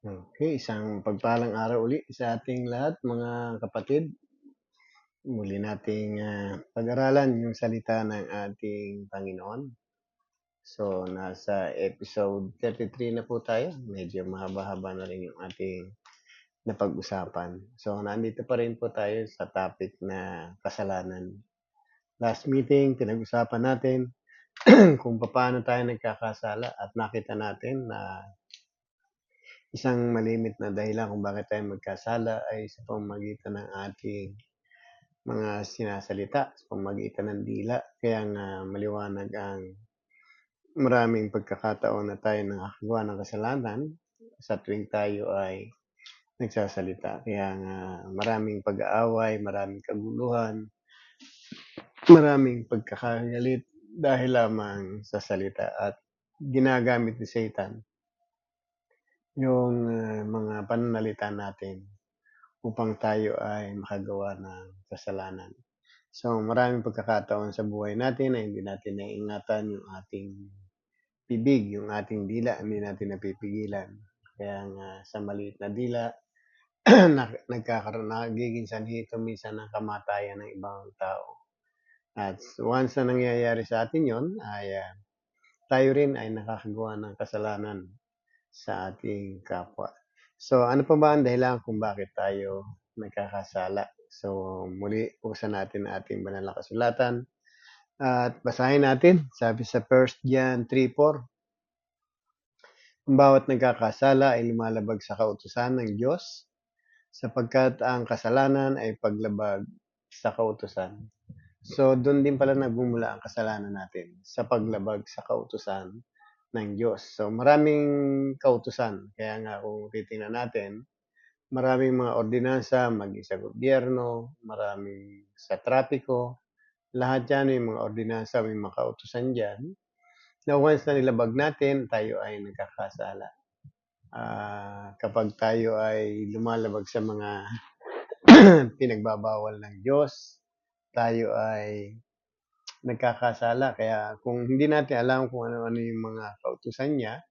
Okay, isang pagpalang araw uli sa ating lahat mga kapatid. Muli nating pag-aralan yung salita ng ating Panginoon. So, nasa episode 33 na po tayo. Medyo mahaba-haba na rin yung ating napag-usapan. So, nandito pa rin po tayo sa topic na kasalanan. Last meeting, pinag-usapan natin kung paano tayo nagkakasala at nakita natin na isang malimit na dahilan kung bakit tayo magkasala ay sa pamamagitan ng ating mga sinasalita, sa pamamagitan ng dila. Kaya nga maliwanag ang maraming pagkakataon na tayo nakakagawa ng kasalanan sa tuwing tayo ay nagsasalita. Kaya nga maraming pag-aaway, maraming kaguluhan, maraming pagkakagalit dahil lamang sa salita at ginagamit ni Satan yung mga pananalita natin upang tayo ay makagawa ng kasalanan. So, maraming pagkakataon sa buhay natin na hindi natin naiingatan yung ating bibig, yung ating dila, hindi natin napipigilan. Kaya nga sa maliit na dila, nagiging sanhi ito minsan ng kamatayan ng ibang tao. At once na nangyayari sa atin yon ay tayo rin ay nakakagawa ng kasalanan sa ating kapwa. So, ano pa ba ang dahilan kung bakit tayo nagkakasala? So, muli, buksan natin ang ating banal na kasulatan at basahin natin. Sabi sa 1 John 3:4, ang bawat nagkakasala ay lumalabag sa kautusan ng Diyos sapagkat ang kasalanan ay paglabag sa kautusan. So, doon din pala nagmumula ang kasalanan natin sa paglabag sa kautusan ng Diyos. So, maraming kautusan. Kaya nga kung titingnan natin, maraming mga ordinansa, maging sa gobyerno, maraming sa trapiko, lahat yan may mga ordinansa, may mga kautusan dyan, na once na nilabag natin, tayo ay nagkakasala. Kapag tayo ay lumalabag sa mga pinagbabawal ng Diyos, tayo ay nagkakasala. Kaya kung hindi natin alam kung ano-ano yung mga kautusan niya,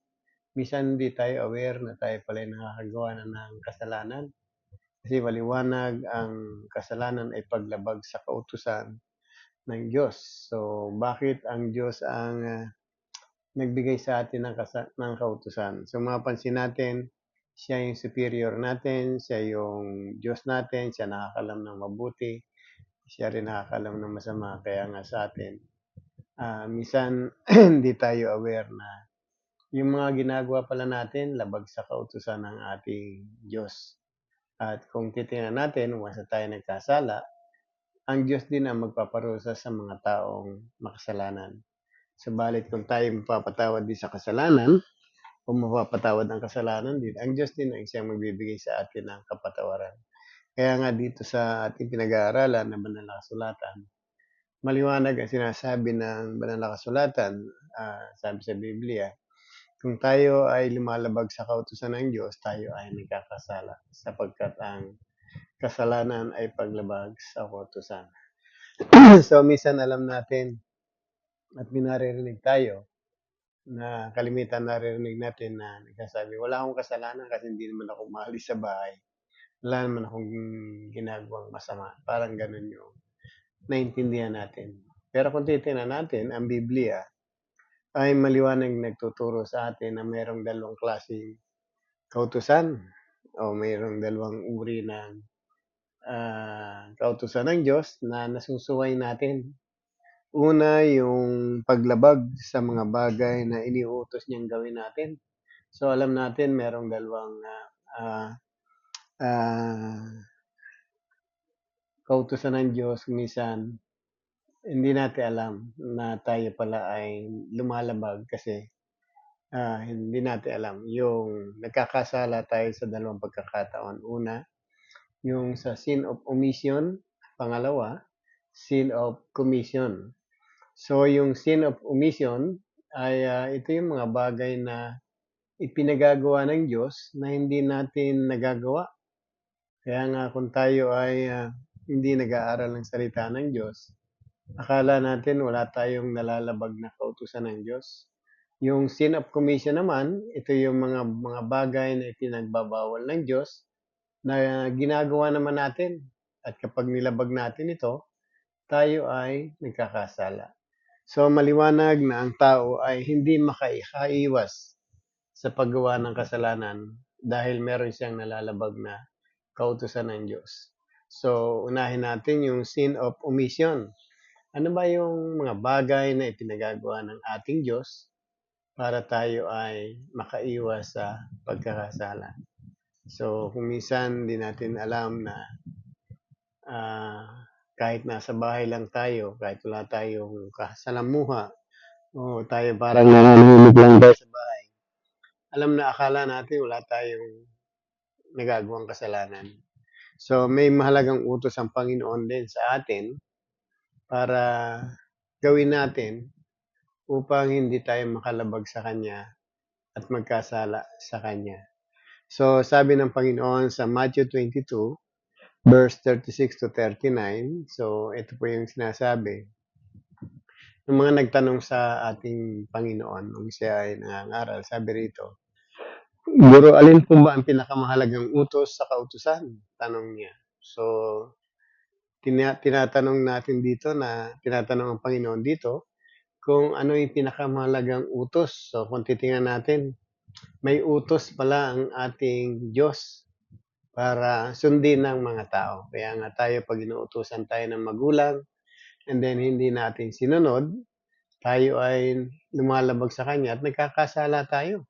minsan hindi tayo aware na tayo pala nakakagawa na ng kasalanan. Kasi maliwanag ang kasalanan ay paglabag sa kautusan ng Diyos. So, bakit ang Diyos ang nagbigay sa atin ng kautusan? So, mapansin natin, siya yung superior natin, siya yung Diyos natin, siya nakakalam ng mabuti, siya rin nakakalam ng masama. Kaya nga sa atin, minsan hindi tayo aware na yung mga ginagawa pala natin, labag sa kautusan ng ating Diyos. At kung titingnan natin, once na tayo nagkasala, ang Diyos din ang magpaparusa sa mga taong makasalanan. Subalit kung tayo mapapatawad din sa kasalanan, o mapapatawad ang kasalanan din, ang Diyos din ang siyang magbibigay sa atin ng kapatawaran. Kaya nga dito sa ating pinag-aaralan na banal na kasulatan, maliwanag ang sinasabi ng banal na kasulatan, sabi sa Biblia, kung tayo ay lumalabag sa kautusan ng Diyos, tayo ay nagkakasala sapagkat ang kasalanan ay paglabag sa kautusan. So, minsan alam natin at minaririnig tayo na kalimitan naririnig natin na nagsasabi, wala akong kasalanan kasi hindi naman ako maalis sa bahay. Wala naman akong ginagawang masama. Parang ganun yung naintindihan natin. Pero kung titingnan natin, ang Biblia ay maliwanag nagtuturo sa atin na mayroong dalawang klaseng kautusan o mayroong dalawang uri ng kautusan ng Diyos na nasusuway natin. Una, yung paglabag sa mga bagay na iniuutos niyang gawin natin. So, alam natin merong dalawang kautusan ng Diyos. Minsan, hindi natin alam na tayo pala ay lumalabag kasi hindi natin alam. Yung nagkakasala tayo sa dalawang pagkakataon. Una, yung sa sin of omission. Pangalawa, sin of commission. So, yung sin of omission ay ito yung mga bagay na ipinagagawa ng Diyos na hindi natin nagagawa. Kaya nga kung tayo ay hindi nag-aaral ng salita ng Diyos, akala natin wala tayong nalalabag na kautusan ng Diyos. Yung sin of commission naman, ito yung mga bagay na ipinagbabawal ng Diyos na ginagawa naman natin. At kapag nilabag natin ito, tayo ay nagkakasala. So maliwanag na ang tao ay hindi makaiwas sa paggawa ng kasalanan dahil meron siyang nalalabag na kautusan ng Diyos. So unahin natin yung sin of omission. Ano ba yung mga bagay na ipinagagawa ng ating Diyos para tayo ay makaiwas sa pagkakasala? So kung minsan di natin alam na kahit nasa bahay lang tayo, kahit wala tayong kasalamuha, o tayo parang nananahimik lang tayo sa bahay, alam na akala natin wala tayong nagagawang kasalanan. So may mahalagang utos ang Panginoon din sa atin para gawin natin upang hindi tayo makalabag sa Kanya at magkasala sa Kanya. So sabi ng Panginoon sa Matthew 22, verse 36 to 39, so ito po yung sinasabi. Yung mga nagtanong sa ating Panginoon nung siya ay nangangaral, sabi rito, Guro, alin po ba ang pinakamahalagang utos sa kautusan? Tanong niya. So, tinatanong ang Panginoon dito, kung ano yung pinakamahalagang utos. So, kung titingnan natin, may utos pala ang ating Diyos para sundin ng mga tao. Kaya nga tayo, pag inuutusan tayo ng magulang, and then hindi natin sinunod, tayo ay lumalabag sa Kanya at nagkakasala tayo.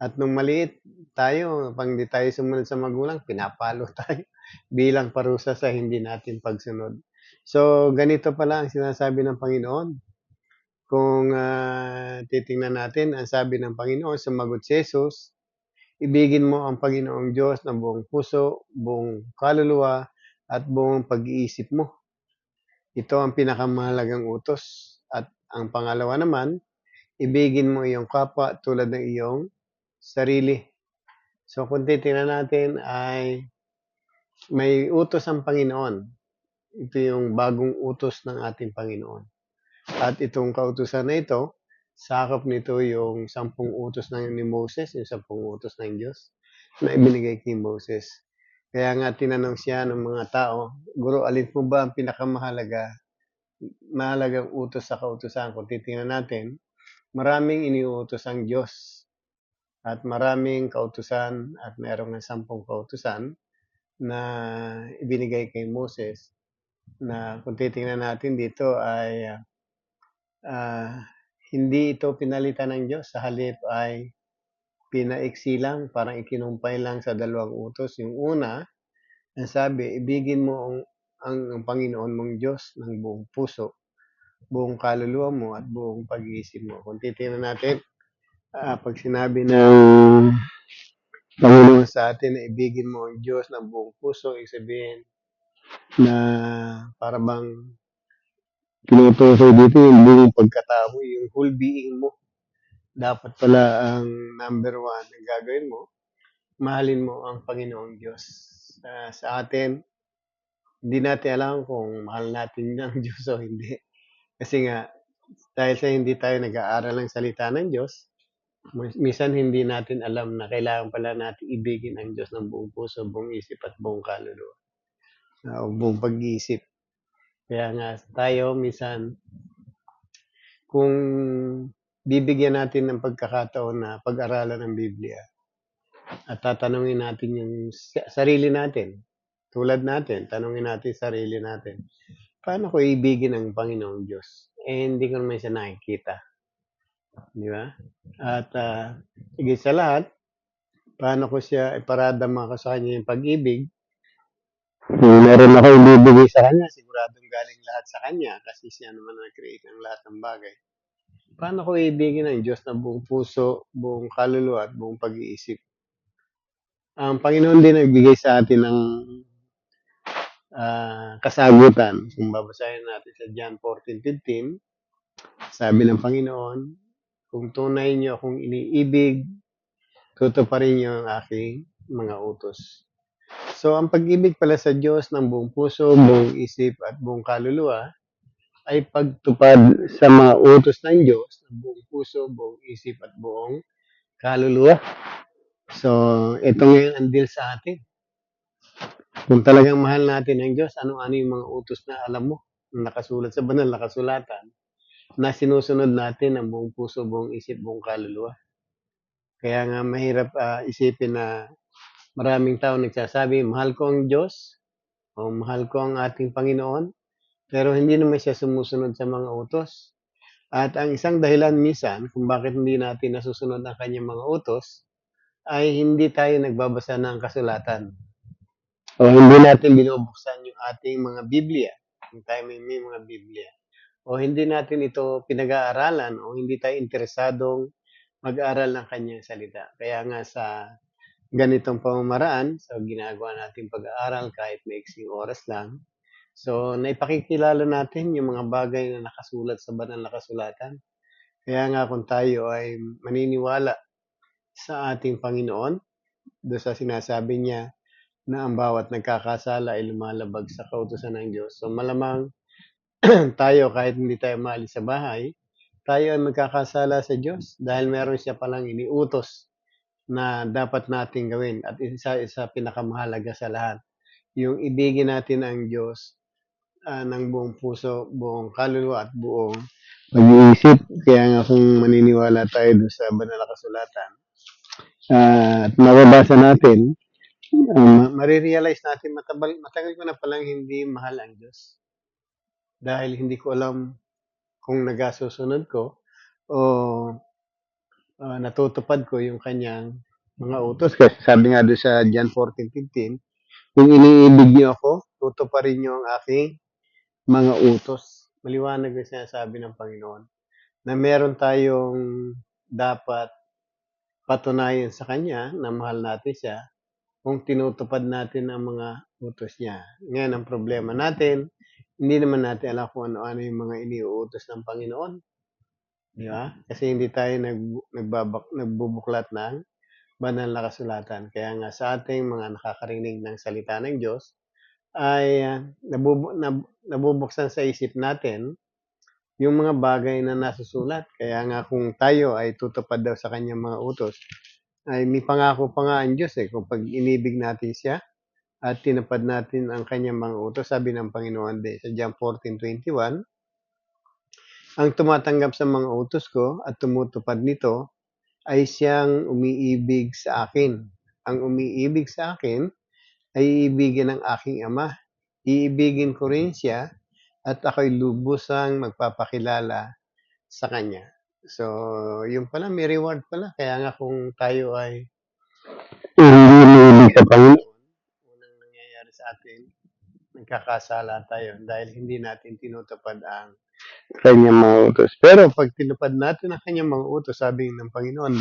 At nung maliit tayo, pag hindi tayo sumunod sa magulang, pinapalo tayo bilang parusa sa hindi natin pagsunod. So, ganito pala ang sinasabi ng Panginoon. Kung titingnan natin, ang sabi ng Panginoon, sumagot si Jesus, ibigin mo ang Panginoong Diyos ng buong puso, buong kaluluwa, at buong pag-iisip mo. Ito ang pinakamahalagang utos. At ang pangalawa naman, ibigin mo iyong kapwa tulad ng iyong sarili. So kung titingnan natin ay may utos ang Panginoon. Ito yung bagong utos ng ating Panginoon. At itong kautusan na ito, sakop nito yung 10 utos ni Moses, yung 10 utos ng Diyos na ibinigay kay Moses. Kaya nga tinanong siya ng mga tao, Guro, alin po ba ang mahalagang utos sa kautusan? Kung titingnan natin, maraming iniuutos ang Diyos at maraming kautusan at mayroong ng 10 kautusan na ibinigay kay Moses na kung titingnan natin dito ay hindi ito pinalitan ng Diyos. Sa halip ay pinaiksi lang, parang ikinumpay lang sa 2 utos. Yung una, ang sabi, ibigin mo ang Panginoon mong Diyos ng buong puso, buong kaluluwa mo at buong pag-iisip mo. Kung titingnan natin, pag sinabi ng Panginoon sa atin na ibigin mo ang Diyos ng buong puso, ibig sabihin na para bang tinutukoy dito yung buong pagkatao mo, yung whole being mo. Dapat pala ang number 1 na gagawin mo, mahalin mo ang Panginoong Diyos. Sa atin, hindi natin alam kung mahal natin ng Diyos o hindi. Kasi nga, dahil sa hindi tayo nag-aaral ng salita ng Diyos, minsan hindi natin alam na kailangan pala natin ibigin ang Diyos ng buong puso, buong isip at buong kaluluwa. O buong pag-iisip. Kaya nga tayo minsan, kung bibigyan natin ng pagkakataon na pag-aralan ng Biblia at tatanungin natin yung sarili natin, tulad natin, tanungin natin sarili natin, paano ko ibigin ang Panginoong Diyos? Hindi ko naman siya nakikita. Di ba? At higit sa lahat, paano ko siya iparadama ko sa kanya yung pag-ibig? Kung meron ako ibibigay sa kanya, siguradong galing lahat sa kanya kasi siya naman nag-create ng lahat ng bagay. Paano ko ibigin ang Diyos na buong puso, buong kaluluwa at buong pag-iisip? Ang Panginoon din nagbigay sa atin ng kasagutan. Kung babasahin natin sa John 14:15, sabi ng Panginoon, kung tunay niyo akong iniibig, tutuparin niyo ang aking mga utos. So, ang pag-ibig pala sa Diyos ng buong puso, buong isip at buong kaluluwa ay pagtupad sa mga utos ng Diyos ng buong puso, buong isip at buong kaluluwa. So, ito ngayon ang deal sa atin. Kung talagang mahal natin ang Diyos, ano-ano yung mga utos na alam mo, nakasulat sa banal na kasulatan, na sinusunod natin ang buong puso, buong isip, buong kaluluwa. Kaya nga mahirap isipin na maraming tao nagsasabi, mahal ko ang Diyos, o mahal ko ang ating Panginoon, pero hindi naman siya sumusunod sa mga utos. At ang isang dahilan minsan kung bakit hindi natin nasusunod ang kanyang mga utos, ay hindi tayo nagbabasa ng kasulatan. O hindi natin binubuksan yung ating mga Biblia. Kung tayo may mga Biblia. O hindi natin ito pinag-aaralan o hindi tayo interesadong mag-aral ng kanyang salita. Kaya nga sa ganitong pamamaraan, so ginagawa natin pag-aaral kahit maiksing oras lang. So, naipakikilala natin yung mga bagay na nakasulat sa banal na kasulatan. Kaya nga kung tayo ay maniniwala sa ating Panginoon, doon sa sinasabi niya na ang bawat nagkakasala ay lumalabag sa kautusan ng Diyos. So malamang tayo kahit hindi tayo maalis sa bahay, tayo ay magkakasala sa Diyos dahil meron siya palang iniutos na dapat nating gawin at isa pinakamahalaga sa lahat. Yung ibigin natin ang Diyos ng buong puso, buong kaluluwa at buong pag-iisip. Kaya nga kung maniniwala tayo doon sa banal na kasulatan at mababasa natin, marirealize natin matagal ko na palang hindi mahal ang Diyos. Dahil hindi ko alam kung nagasusunod ko o natutupad ko yung kanyang mga utos. Kasi sabi nga doon sa John 14:15, kung iniibig niyo ako, tutuparin niyo ang aking mga utos. Maliwanag yung sinasabi ng Panginoon na meron tayong dapat patunayan sa Kanya na mahal natin siya kung tinutupad natin ang mga utos niya. Ngayon, ang problema natin, hindi naman natin alam kung ano-ano yung mga iniuutos ng Panginoon. Di ba? Kasi hindi tayo nagbubuklat ng banal na kasulatan. Kaya nga sa ating mga nakakarinig ng salita ng Diyos, ay nabubuksan sa isip natin yung mga bagay na nasusulat. Kaya nga kung tayo ay tutupad daw sa kanyang mga utos, ay may pangako pa nga ang Diyos kung pag inibig natin siya at tinupad natin ang kanyang mga utos, sabi ng Panginoon sa John 14:21, ang tumatanggap sa mga utos ko at tumutupad nito ay siyang umiibig sa akin. Ang umiibig sa akin ay iibigin ng aking Ama. Iibigin ko rin siya at ako'y lubusang magpapakilala sa kanya. So, yung pala, may reward pala. Kaya nga kung tayo ay hindi umiibig sa Panginoon, unang nangyayari sa atin, nagkakasala tayo dahil hindi natin tinutupad ang kanyang mga utos. Pero pag tinupad natin ang kanyang mga utos, sabi ng Panginoon,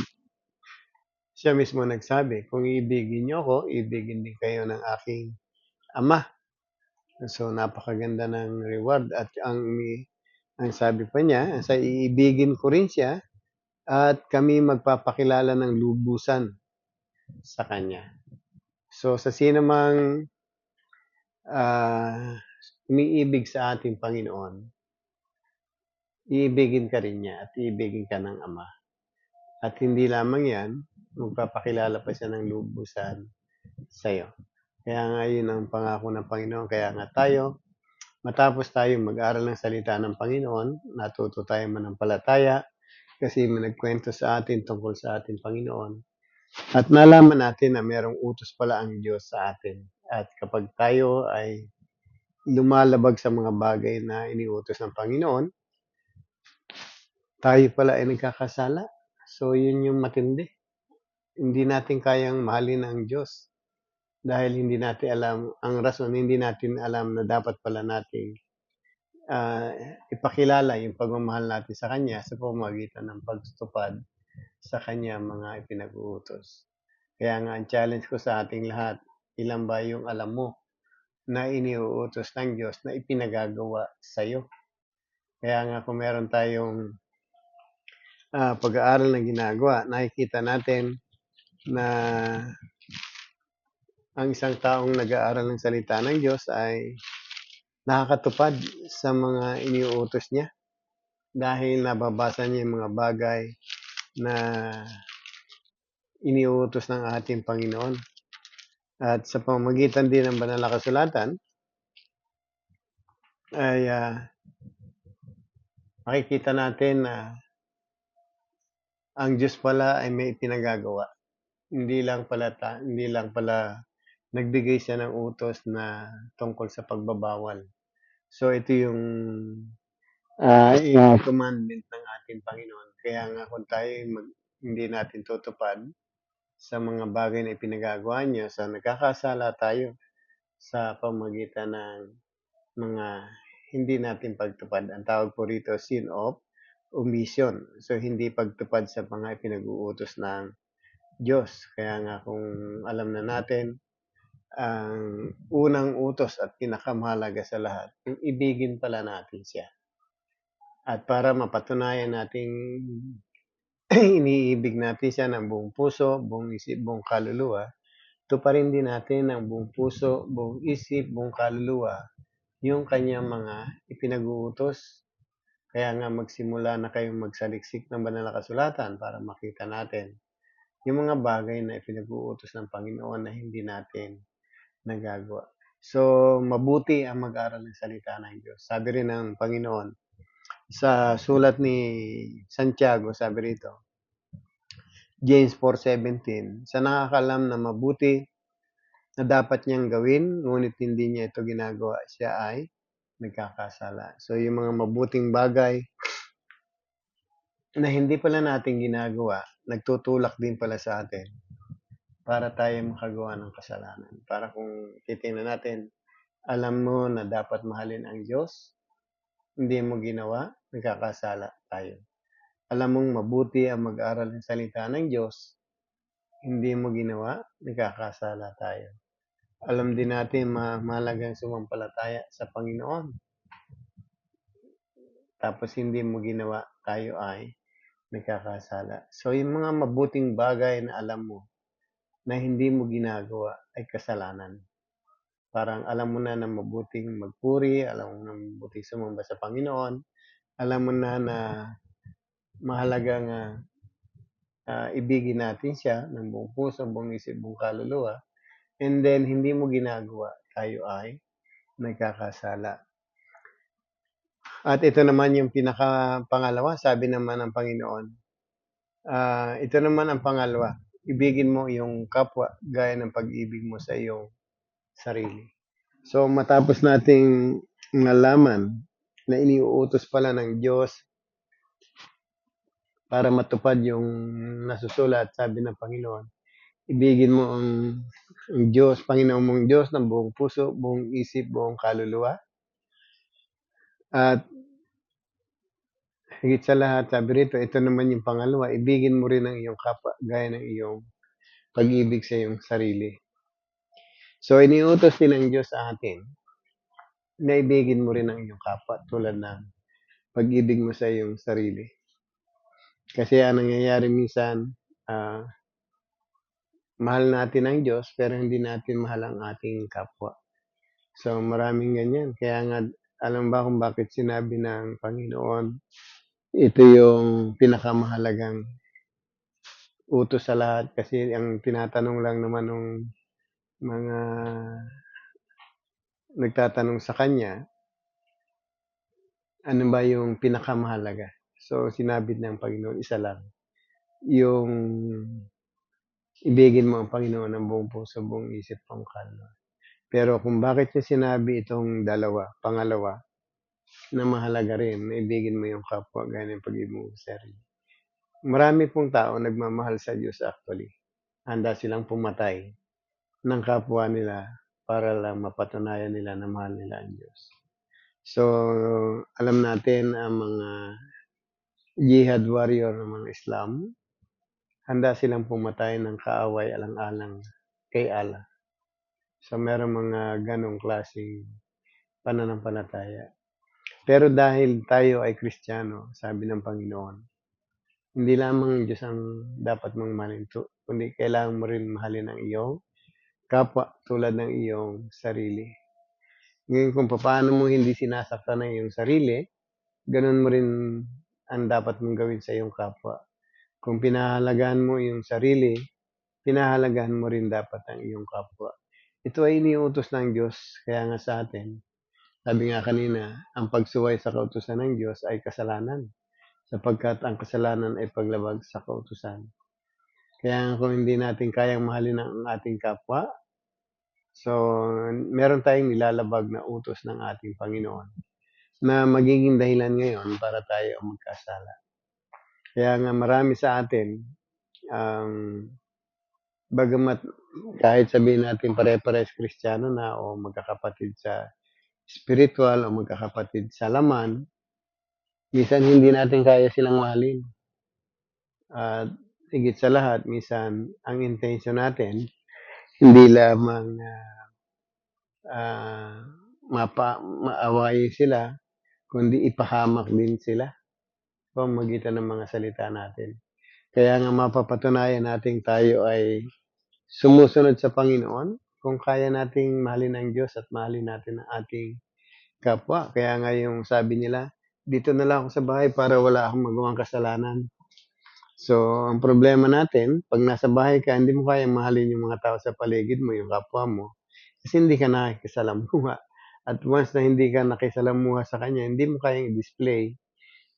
siya mismo nagsabi, kung iibigin niyo ako, ibigin din kayo ng aking Ama. So, napakaganda ng reward at ang sabi pa niya, sa iibigin ko rin siya at kami magpapakilala ng lubusan sa kanya. So, sa sino mang umiibig sa ating Panginoon, iibigin ka rin niya at iibigin ka ng Ama. At hindi lamang yan, magpapakilala pa siya ng lubusan sa'yo. Kaya nga yun ang pangako ng Panginoon. Kaya nga tayo, matapos tayo mag-aral ng salita ng Panginoon, natuto tayo manampalataya kasi may nagkwento sa atin tungkol sa ating Panginoon. At nalaman natin na mayroong utos pala ang Diyos sa atin. At kapag tayo ay lumalabag sa mga bagay na iniutos ng Panginoon, tayo pala ay nagkakasala. So, yun yung matindi. Hindi natin kayang mahalin ang Diyos dahil hindi natin alam, ang rason, hindi natin alam na dapat pala nating ipakilala yung pagmamahal natin sa Kanya sa pamamagitan ng pagtutupad sa Kanya mga ipinag-uutos. Kaya nga, ang challenge ko sa ating lahat, ilan ba yung alam mo na iniuutos ng Diyos na ipinagagawa sa'yo? Kaya nga, kung meron tayong pag-aaral na ginagawa, nakikita natin na ang isang taong nag-aaral ng salita ng Diyos ay nakakatupad sa mga iniuutos niya dahil nababasa niya yung mga bagay na iniuutos ng ating Panginoon. At sa pamamagitan din ng banal na kasulatan ay makikita natin na ang Diyos pala ay may pinagagawa. Hindi lang pala nagbigay siya ng utos na tungkol sa pagbabawal. So ito yung commandment ng ating Panginoon. Kaya nga kung tayo hindi natin tutupad sa mga bagay na ipinagagawa niya, so nagkakasala tayo sa pamagitan ng mga hindi natin pagtupad. Ang tawag po rito, sin of omission. So hindi pagtupad sa mga ipinag-uutos ng Diyos. Kaya nga kung alam na natin, ang unang utos at pinakamahalaga sa lahat, yung ibigin pala natin siya. At para mapatunayan nating iniibig natin siya ng buong puso, buong isip, buong kaluluwa, tuparin din natin ng buong puso, buong isip, buong kaluluwa, yung kanyang mga ipinag-uutos. Kaya nga magsimula na kayong magsaliksik ng banal na kasulatan para makita natin yung mga bagay na ipinag-uutos ng Panginoon na hindi natin nagagawa. So, mabuti ang mag-aral ng salita ng Diyos. Sabi rin ng Panginoon, sa sulat ni Santiago, sabi rito, James 4:17, sa nakakalam na mabuti na dapat niyang gawin, ngunit hindi niya ito ginagawa, siya ay nagkakasala. So, yung mga mabuting bagay na hindi pala natin ginagawa, nagtutulak din pala sa atin para tayo makagawa ng kasalanan. Para kung titingnan natin, alam mo na dapat mahalin ang Diyos, hindi mo ginawa, nagkakasala tayo. Alam mong mabuti ang mag-aral ng salita ng Diyos, hindi mo ginawa, nagkakasala tayo. Alam din natin mahalagang sumampalataya sa Panginoon. Tapos hindi mo ginawa, tayo ay nagkakasala. So yung mga mabuting bagay na alam mo na hindi mo ginagawa ay kasalanan. Parang alam mo na na mabuting magpuri, alam mo na mabuting sumamba sa Panginoon, alam mo na na mahalagang ibigin natin siya ng buong puso, buong isip, buong kaluluwa, and then hindi mo ginagawa, tayo ay nagkakasala. At ito naman yung pinaka-pangalawa, sabi naman ng Panginoon, ito naman ang pangalawa, ibigin mo yung kapwa gaya ng pag-ibig mo sa iyong sarili. So matapos nating nalaman na iniuutos pala ng Diyos para matupad yung nasusulat, sabi ng Panginoon, ibigin mo ang Diyos, Panginoon mong Diyos ng buong puso, buong isip, buong kaluluwa. At higit sa lahat, sabi rito, ito naman yung pangalawa, ibigin mo rin ang iyong kapwa gaya ng iyong pag-ibig sa iyong sarili. So, iniutos din ng Diyos sa atin na ibigin mo rin ang iyong kapwa tulad ng pag-ibig mo sa iyong sarili. Kasi ang nangyayari minsan, mahal natin ang Diyos pero hindi natin mahal ang ating kapwa. So, maraming ganyan. Kaya nga, alam ba kung bakit sinabi ng Panginoon, ito yung pinakamahalagang utos sa lahat kasi ang tinatanong lang naman ng mga nagtatanong sa kanya, ano ba yung pinakamahalaga? So, sinabi ng Panginoon, isa lang. Yung ibigin mo ang Panginoon ng buong puso, buong isip, buong kaluluwa. Pero kung bakit niya sinabi itong pangalawa, na mahalaga rin, na ibigin mo yung kapwa gaya ng pag-ibig mo sa sarili. Marami pong tao nagmamahal sa Diyos actually. Handa silang pumatay ng kapwa nila para lang mapatunayan nila na mahal nila ang Diyos. So, alam natin ang mga jihad warrior ng mga Islam, handa silang pumatay ng kaaway alang-alang kay Allah. So, meron mga ganong klaseng pananampalataya. Pero dahil tayo ay Kristiyano, sabi ng Panginoon, hindi lamang Diyos ang dapat mong mahalin, kundi kailangan mo rin mahalin ang iyong kapwa tulad ng iyong sarili. Ngayon kung papaano mo hindi sinasaktan ang iyong sarili, gano'n mo rin ang dapat mong gawin sa iyong kapwa. Kung pinahahalagahan mo iyong sarili, pinahahalagahan mo rin dapat ang iyong kapwa. Ito ay iniutos ng Diyos, kaya nga sa atin, sabi nga kanina, ang pagsuway sa kautusan ng Diyos ay kasalanan, sapagkat ang kasalanan ay paglabag sa kautusan. Kaya kung hindi natin kayang mahalin ang ating kapwa, so meron tayong nilalabag na utos ng ating Panginoon na magiging dahilan ngayon para tayo magkasala. Kaya nga marami sa atin, bagamat kahit sabihin natin pare-parehas Kristiyano na o magkakapatid sa spiritual o magkakapatid sa laman, minsan hindi natin kaya silang mahalin. At higit sa lahat, minsan ang intention natin, hindi lamang maawayin sila, kundi ipahamak din sila pamamagitan ng mga salita natin. Kaya nga mapapatunayan natin tayo ay sumusunod sa Panginoon kung kaya nating mahalin ang Diyos at mahalin natin ang ating kapwa. Kaya nga yung sabi nila, dito na lang ako sa bahay para wala akong magawang kasalanan. So, ang problema natin, pag nasa bahay ka, hindi mo kayang mahalin yung mga tao sa paligid mo, yung kapwa mo, kasi hindi ka nakikisalamuha. At once na hindi ka nakisalamuha sa kanya, hindi mo kayang i-display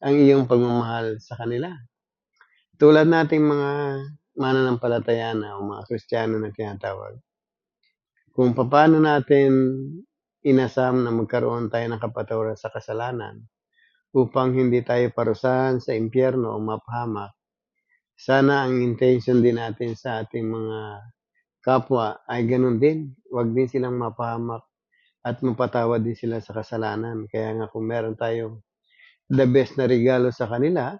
ang iyong pagmamahal sa kanila. Tulad nating mga mananampalataya na o mga Kristiyano na tinatawag, kung paano natin inasam na magkaroon tayo ng kapatawaran sa kasalanan upang hindi tayo parusahan sa impyerno o mapahamak, sana ang intention din natin sa ating mga kapwa ay ganun din. Huwag din silang mapahamak at mapatawad din sila sa kasalanan. Kaya nga kung meron tayong the best na regalo sa kanila,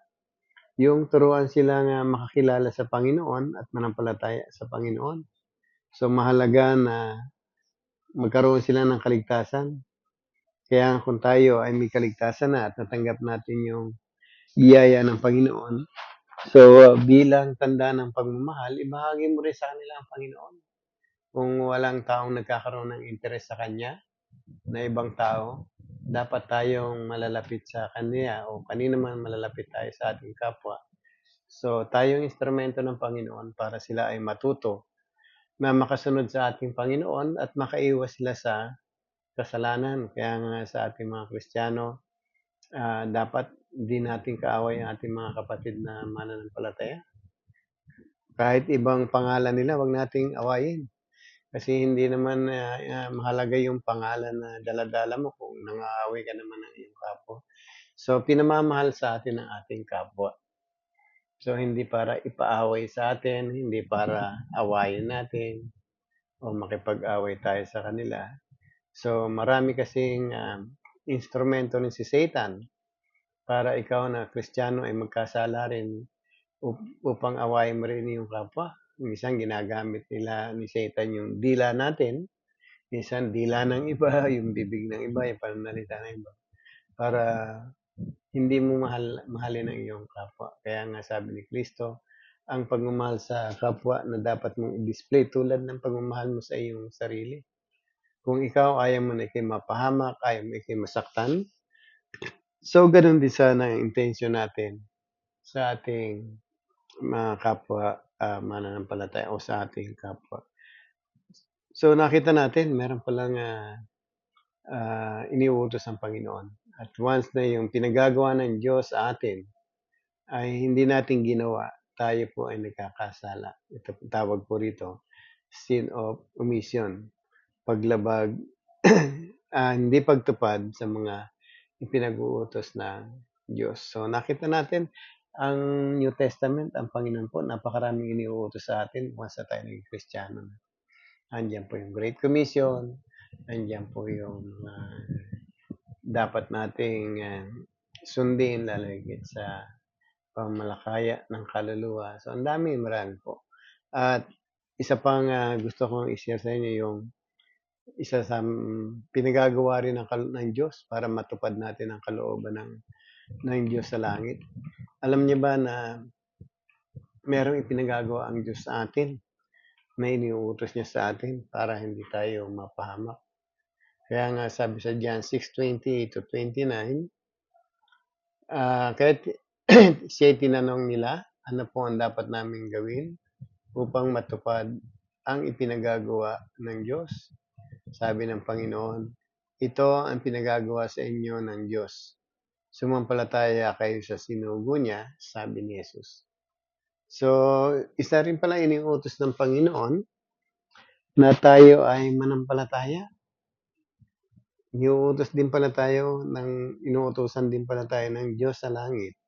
yung turuan sila nga makakilala sa Panginoon at manampalataya sa Panginoon. So mahalaga na magkaroon sila ng kaligtasan. Kaya kung tayo ay may kaligtasan na at natanggap natin yung biyaya ng Panginoon, so bilang tanda ng pagmamahal, ibahagi mo rin sa kanila ang Panginoon. Kung walang taong nagkakaroon ng interes sa Kanya, na ibang tao, dapat tayong malalapit sa Kanya o kanino man malalapit tayo sa ating kapwa. So tayong instrumento ng Panginoon para sila ay matuto na makasunod sa ating Panginoon at makaiwas sila sa kasalanan. Kaya nga sa ating mga Kristiyano, dapat di natin kaaway ang ating mga kapatid na mananampalataya. Kahit ibang pangalan nila, wag nating awayin. Kasi hindi naman mahalaga yung pangalan na daladala mo kung nangaaway ka naman ng iyong kapwa. So, pinamamahal sa atin ang ating kapwa. So, hindi para ipaaway sa atin, hindi para awayin natin o makipag-away tayo sa kanila. So, marami kasing instrumento ni si Satan para ikaw na Kristiyano ay magkasala rin upang awayin mo rin yung kapwa. Minsan ginagamit nila ni Satan yung dila natin, minsan dila ng iba, yung bibig ng iba, yung pananalita ng iba, para hindi mo mahalin ang iyong kapwa. Kaya nga sabi ni Kristo, ang pagmamahal sa kapwa na dapat mong i-display tulad ng pagmamahal mo sa iyong sarili. Kung ikaw ayaw mo na ikay mapahamak, ayaw mo ikay masaktan, so ganun din sana ang intention natin sa ating mga kapwa mananampalataya o sa ating kapwa. So nakita natin meron palang iniuutos ng Panginoon. At once na yung pinagagawa ng Diyos sa atin ay hindi natin ginawa, tayo po ay nagkakasala. Ito tawag po rito, sin of omission. Paglabag, hindi pagtupad sa mga ipinag-uutos ng Diyos. So nakita natin ang New Testament, ang Panginoon po, napakaraming iniuutos sa atin once na tayo naging Kristiyano na. Andiyan po yung Great Commission, andiyan po yung dapat nating sundin lalagit sa pamalakaya ng kaluluwa. So ang dami, marami po. At isa pang gusto kong i-share sa inyo yung isa sa pinagagawa rin ng Diyos para matupad natin ang kalooban ng Diyos sa langit. Alam niyo ba na merong ipinagagawa ang Diyos sa atin na iniuutos niya sa atin para hindi tayo mapahamak? Kaya nga sabi sa John 6:20-29, kaya't siya'y tinanong nila, "Ano po ang dapat naming gawin upang matupad ang ipinagagawa ng Diyos?" Sabi ng Panginoon, "Ito ang pinagagawa sa inyo ng Diyos. Sumampalataya kayo sa sinugo niya," sabi ni Jesus. So, isa rin pala iniutos ng Panginoon na tayo ay manampalataya. Inuutosan din pala tayo ng Diyos sa langit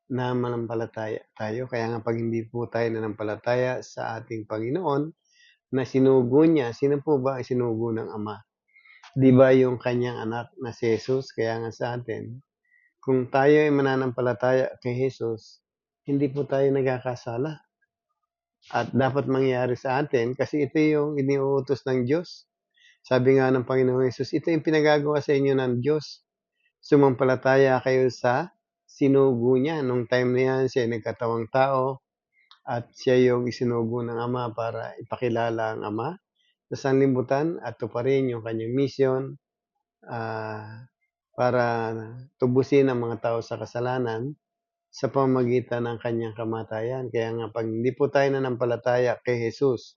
na manampalataya tayo. Kaya nga pag hindi po tayo nanampalataya sa ating Panginoon na sinugo niya, sino po ba ay sinugo ng Ama? Di ba yung kanyang anak na si Jesus? Kaya nga sa atin, kung tayo ay mananampalataya kay Jesus, hindi po tayo nagkakasala. At dapat mangyari sa atin kasi ito yung iniuutos ng Diyos. Sabi nga ng Panginoong Hesus, ito yung pinagagawa sa inyo ng Diyos. Sumampalataya kayo sa sinugo niya. Nung time na yan, siya ay nagkatawang tao at siya yung isinugo ng Ama para ipakilala ang Ama sa sanlibutan at tuparin yung kanyang mission para tubusin ang mga tao sa kasalanan sa pamamagitan ng kanyang kamatayan. Kaya nga pag hindi po tayo nanampalataya kay Jesus,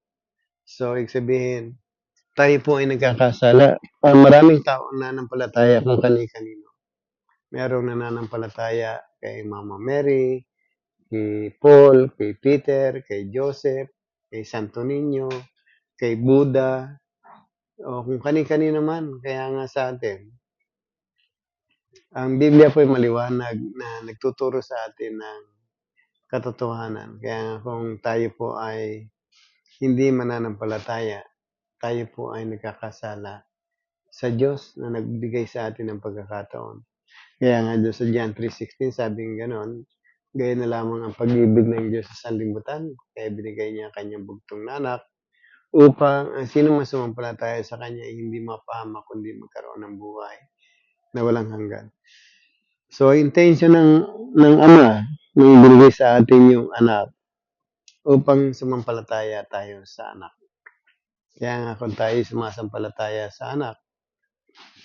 so ibig sabihin, tayo po ay nagkakasala. Maraming tao nanampalataya kung kani-kanino. Merong nananampalataya kay Mama Mary, kay Paul, kay Peter, kay Joseph, kay Santo Niño, kay Buddha, o kung kani-kanino man. Kaya nga sa atin, ang Biblia po ay maliwanag na nagtuturo sa atin ng katotohanan. Kaya nga kung tayo po ay hindi mananampalataya, tayo po ay nagkakasala sa Diyos na nagbigay sa atin ng pagkakataon. Kaya nga doon sa John 3:16, sabing ganon, gayon na lamang ang pag-ibig ng Diyos sa sanlibutan, kaya binigay niya ang kanyang bugtong na anak, upang ang sino man sumampalataya sa kanya ay hindi mapahamak kundi magkaroon ng buhay na walang hanggan. So, intention ng Ama nang binigay sa atin yung anak upang sumampalataya tayo sa anak. Kaya nga kung tayo sumasampalataya sa anak,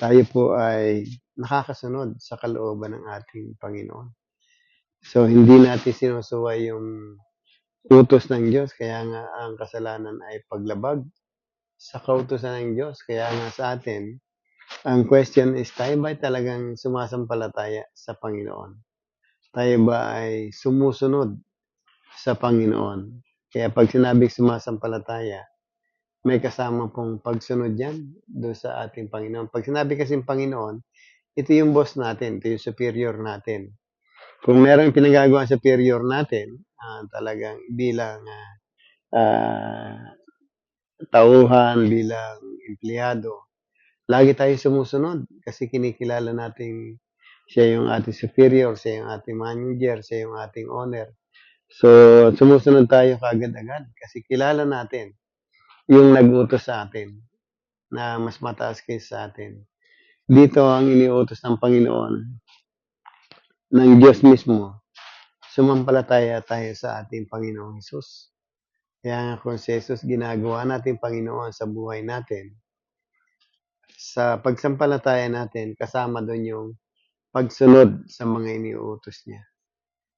tayo po ay nakakasunod sa kalooban ng ating Panginoon. So, hindi natin sinusuway yung utos ng Diyos, kaya nga ang kasalanan ay paglabag sa kautusan ng Diyos. Kaya nga sa atin, ang question is, tayo ba talagang sumasampalataya sa Panginoon? Tayo ba ay sumusunod sa Panginoon? Kaya pag sinabing sumasampalataya, may kasama pong pagsunod yan doon sa ating Panginoon. Pag sinabi kasing Panginoon, ito yung boss natin, ito yung superior natin. Kung merong pinagagawa superior natin, talagang bilang tauhan, bilang empleyado, lagi tayo sumusunod kasi kinikilala natin siya yung ating superior, siya yung ating manager, siya yung ating owner. So, sumusunod tayo kaagad-agad kasi kilala natin yung nag-utos sa atin na mas mataas kaysa sa atin. Dito ang iniutos ng Panginoon, ng Diyos mismo, sumampalataya tayo sa ating Panginoong Hesus. Kaya nga kung si Jesus ginagawa natin Panginoon sa buhay natin, sa pagsampalataya natin, kasama doon yung pagsunod sa mga iniuutos niya.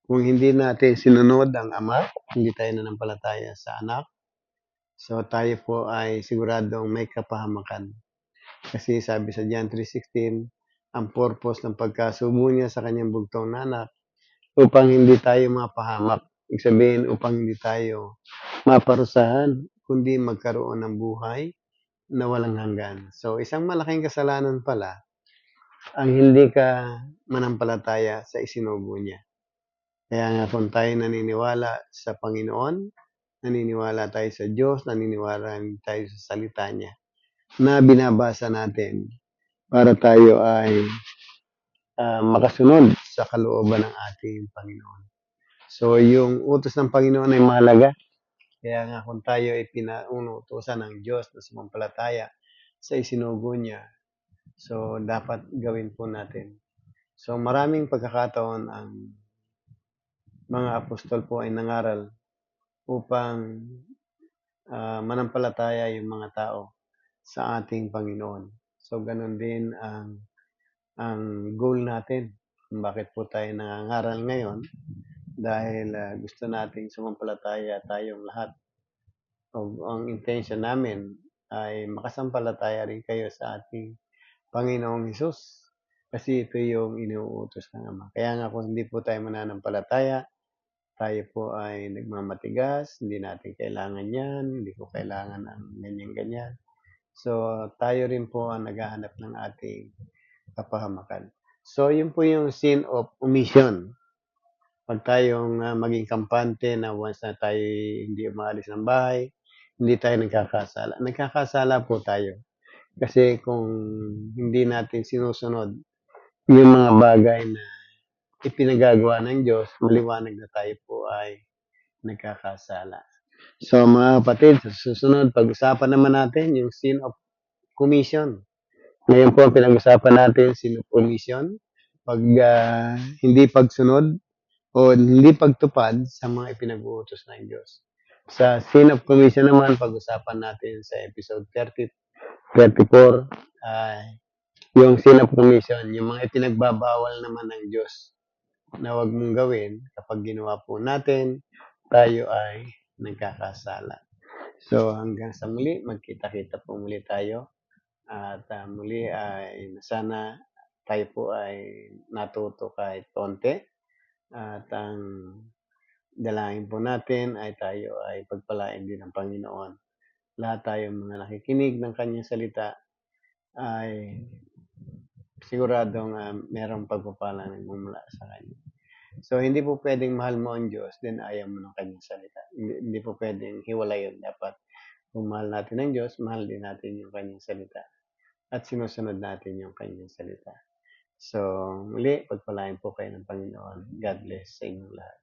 Kung hindi natin sinunod ang Ama, hindi tayo nanampalataya sa anak, so tayo po ay siguradong may kapahamakan. Kasi sabi sa John 3:16, ang purpose ng pagkasubo niya sa kanyang bugtong na anak upang hindi tayo mapahamak. Ibig sabihin, upang hindi tayo maparusahan, kundi magkaroon ng buhay na walang hanggan. So, isang malaking kasalanan pala ang hindi ka manampalataya sa isinugo niya. Kaya nga kung tayo naniniwala sa Panginoon, naniniwala tayo sa Diyos, naniniwala tayo sa salita niya na binabasa natin para tayo ay makasunod sa kalooban ng ating Panginoon. So, yung utos ng Panginoon ay mahalaga. Kaya nga kung tayo ay pinaunutusan ng Diyos na sumampalataya sa isinugo niya, so dapat gawin po natin. So, maraming pagkakataon ang mga apostol po ay nangaral upang manampalataya yung mga tao sa ating Panginoon. So, gano'n din ang goal natin kung bakit po tayo nangangaral ngayon dahil, gusto nating sumampalataya tayong lahat. Ang intention namin ay makasampalataya rin kayo sa ating Panginoong Hesus, kasi ito yung inuutos ng Ama. Kaya nga kung hindi po tayo mananampalataya, tayo po ay nagmamatigas, hindi natin kailangan 'yan, hindi ko kailangan ng ganyan-ganyan. So, tayo rin po ang naghahanap ng ating kapahamakan. So, yun po yung sin of omission. 'Wag tayong, maging kampante na once na tayo'y hindi umaalis ng bahay, hindi tayo nagkakasala. Nagkakasala po tayo kasi kung hindi natin sinusunod yung mga bagay na ipinagagawa ng Diyos, maliwanag na tayo po ay nagkakasala. So, mga kapatid, sa susunod pag-usapan naman natin yung sin of commission. Ngayon po ang pinag-usapan natin sin of omission, 'pag, hindi pagsunod o hindi pagtupad sa mga ipinag-uutos ng Diyos. Sa sin of commission naman, pag-usapan natin sa episode 34, yung sin of commission, yung mga ipinagbabawal naman ng Diyos na wag mong gawin kapag ginawa po natin, tayo ay nagkakasala. So hanggang sa muli, magkita-kita po muli tayo at muli ay sana tayo po ay natuto kahit konti at ang dalangin po natin ay tayo ay pagpalain din ng Panginoon. Lahat tayong mga nakikinig ng kanyang salita ay siguradong merong pagpapala na nagmumula sa kanya. So, hindi po pwedeng mahal mo ang Diyos, then ayaw mo ng kanyang salita. Hindi po pwedeng hiwalay yun. Dapat kung mahal natin ang Diyos, mahal din natin yung kanyang salita. At sinusunod natin yung kanyang salita. So, muli, pagpalain po kayo ng Panginoon. God bless sa inyong lahat.